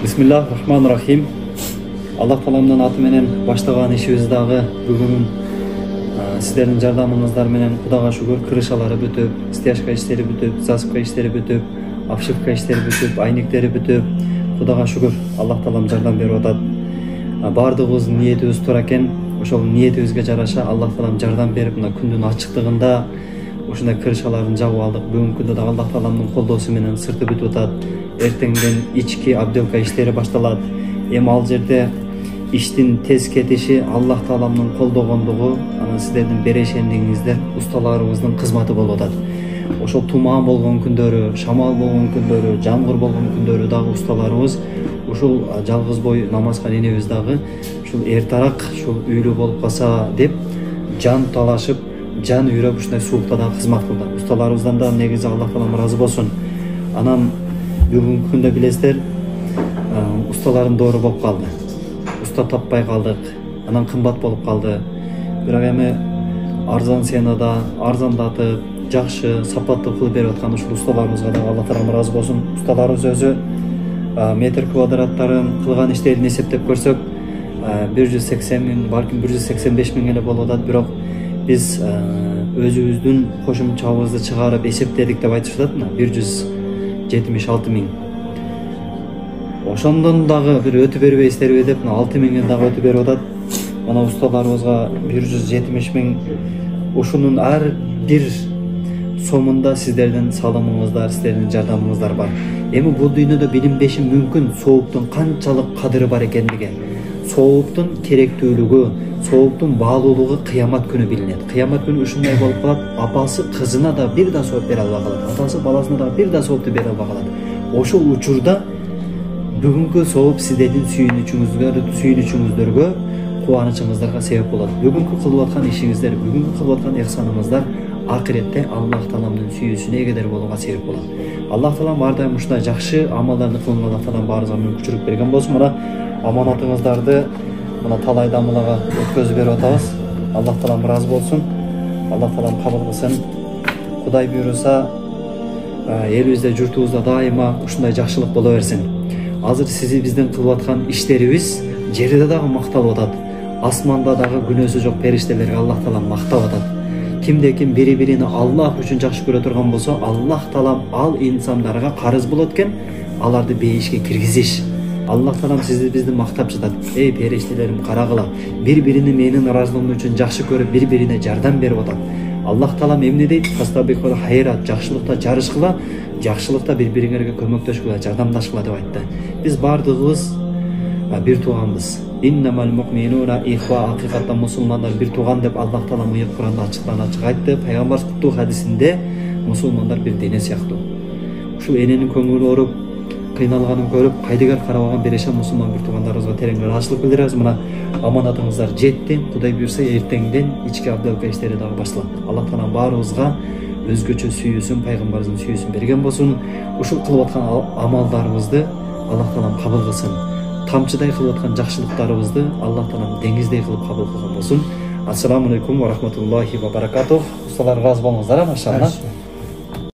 Bismillahirrahmanirrahim. Allah talamdan аты менен баштаган ишибиз дагы бүгүн сиздердин жардамыңыздар менен Кудайга шүгүр кырышалары бүтүп, стяжка иштери бүтүп, засыпка иштери бүтүп, обшивка иштери бүтүп, айниктери бүтүп, Кудайга шүгүр Аллах таалам жардам берип атат. Бардыгыбыздын ниетибиз тура экен. Ошол ниетибизге жараша Аллах таалам жардам берип, мына күндүн ачыктыгында ушундай кырышаларын жабып алдык. Бүгүнкү күндө да Аллах тааламдын колдоосу менен сырты бүтүп атат. Эртеңден ички обделка иштери башталат. Эми ал жерде иштин тез кетиши Аллах тааламдын колдогондугу, анан сиздердин берешендигиңиздер, усталарыбыздын кызматы болуп атат. Ошол тумаан болгон күндөрү, шамал болгон күндөрү, жамгыр болгон күндөрү дагы усталарыбыз ушул жалгыз бой намазхан энебиз дагы ушул эртараак ушул үйлүү болуп калса деп жан талашып, жан үйрөп ушундай суукта да кызмат кылды. Усталарыбыздан да негизи Аллах таалам ыраазы болсун. Анан бүгүнкү күндө билесиздер, усталарын доору болуп калды. Уста таппай калдык. Анан кымбат болуп калды. Бирок эми арзан сенада, арзандатып, жакшы, сапаттуу кылып берип аткан ушул усталарыбызга да Аллах таалам ыраазы болсун. Усталарыбыз өзү метр квадраттарын кылган иштерин эсептеп көрсөк, 180 миң, балким 185 миң эле болуп атат. Бирок биз өзүбүздүн кошумчабызды чыгарып эсептедик деп айтышат, 176 миң. Ошондон дагы бир өтүп бербейсиздерби деп 6 миңден дагы өтүп берип атат. Мына усталарыбызга 170 миң. Ушунун ар бир сомунда сиздердин салымыңыздар, сиздердин жардамыңыздар бар. Эми бул дүйнөдө билинбеши мүмкүн сооктун канчалык кадыры бар экендиги. Сооктун керектүүлүгү, сооктун баалуулугу кыямат күнү билинет. Кыямат күнү ушундай болуп калат, апасы кызына да бир да сооп бере албай калат, атасы баласына да бир да соопту бере албай калат. Ошол учурда бүгүнкү сооп сиздердин сүйүнүчүңүздөргө, кубанычыңыздарга себеп болот. Бүгүнкү кылып аткан ишиңиздер, бүгүнкү кылып аткан ихсаныңыздар акыретте Аллах тааламдын сүйүүсүнө эгедер болууга себеп болот. Аллах таалам ар дайым ушундай жакшы амалдарды кылууга Аллах таалам баарыбызга мүмкүнчүлүк берген болсун. Мына аманатыңыздарды мына талай дамылага өткөзүп берип атабыз. Аллах таалам ыраазы болсун. Аллах таалам кабыл кылсын. Кудай буйруса, элибизде, журтубузда дайыма ушундай жакшылык боло берсин. Азыр сиз биздин кылып аткан иштерибиз жерде дагы макталып атат. Асманда дагы күнөөсү жок периштелерге Аллах таалам мактап атат. Кимде-ким бири-бирине Аллах үчүн жакшы көрө турган болсо, Аллах таалам ал инсандарга карыз болот экен, аларды бейишке киргизиш. Аллах таалам сизди бизди мактап жатат. Эй периштелерим, карагыла, бири-бирине менин ыраазылыгым үчүн жакшы көрүп, бири-бирине жардам берип атат. Аллах таалам эмне дейт? Фастабикул хайрат, жакшылыкта жарышкыла, жакшылыкта бири-бириңерге көмөктөшкүлө, жардамдашкыла деп айтты. Биз бардыгыбыз бир тууганбыз. Иннамал муъминуна ихва, акыйкатта мусулмандар бир тууган деп Аллах таалам уят Куранда ачыктан ачык айтты. Пайгамбар куттуу хадисинде мусулмандар бир дене сыяктуу. Ушул эненин көңүлү ооруп, кыйналганын көрүп, кайдыгер карабаган берешен мусулман бир туугандарыбызга терең ыраазычылык билдиребиз. Мына аманатыңыздар жетти. Кудай буйрса эртеңден ички абделка иштери дагы башталат. Аллах таалам баарыбызга өзгөчө сүйүүсүн, пайгамбарыбыздын сүйүүсүн берген болсун. Ушул кылып аткан амалдарыбызды Аллах таалам кабыл кылсын. Тамчыдай кылып аткан жакшылыктарыбызды Аллах таалам деңиздей кылып кабыл кылган болсун. Ассаламу алейкум ва рахматуллахи ва баракатух. Усталар ыраазы болуңуздар, машалла.